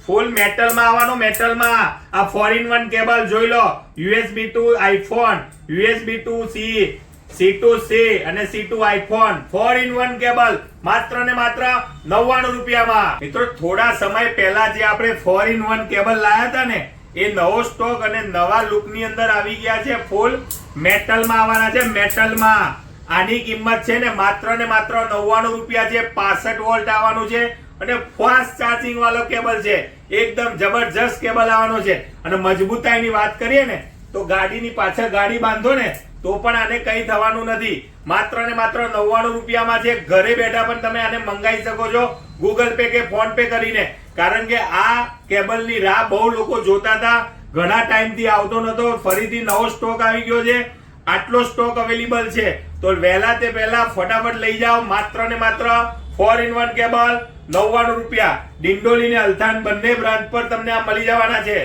ફૂલ મેટલમાં આવવાનું, મેટલમાં. આ 4-in-1 cable જોઈ લો. USB to iPhone, USB to C, C to C અને C to iPhone. 4-in-1 cable માત્ર ને માત્ર 99 રૂપિયામાં. મિત્રો થોડા સમય પહેલા જે આપણે 4-in-1 કેબલ લાયા હતા ને, એ નવો સ્ટોક અને નવા લુક ની અંદર આવી ગયા છે. ફૂલ મેટલમાં આવવાના છે, મેટલમાં. આની કિંમત છે ને માત્ર 99 રૂપિયા છે. 65 વોલ્ટ આવવાનું છે અને ફાસ્ટ ચાર્જિંગ વાળો કેબલ છે. એકદમ જબરજસ્ત કેબલ આવવાનો છે. અને મજબૂતાઈની વાત કરીએ ને તો ગાડીની પાછળ ગાડી બાંધો ને તો પણ આને કઈ થવાનું નથી. માત્ર ને માત્ર 99 રૂપિયામાં છે. ઘરે બેઠા પણ તમે આને મંગાવી શકો છો ગૂગલ પે કે ફોન પે કરીને. કારણ કે આ કેબલની રાહ બહુ લોકો જોતા હતા, ઘણા ટાઈમથી આવતો નતો. ફરીથી નવો સ્ટોક આવી ગયો છે. આટલો સ્ટોક અવેલેબલ છે તો વહેલા તે પહેલા ફટાફટ લઈ જાઓ. માત્ર ને માત્ર 4-in-1 કેબલ 99 રૂપિયા. ડિંડોલી ને અલથાણ બંને બ્રાન્ચ પર તમને આ મળી જવાના છે.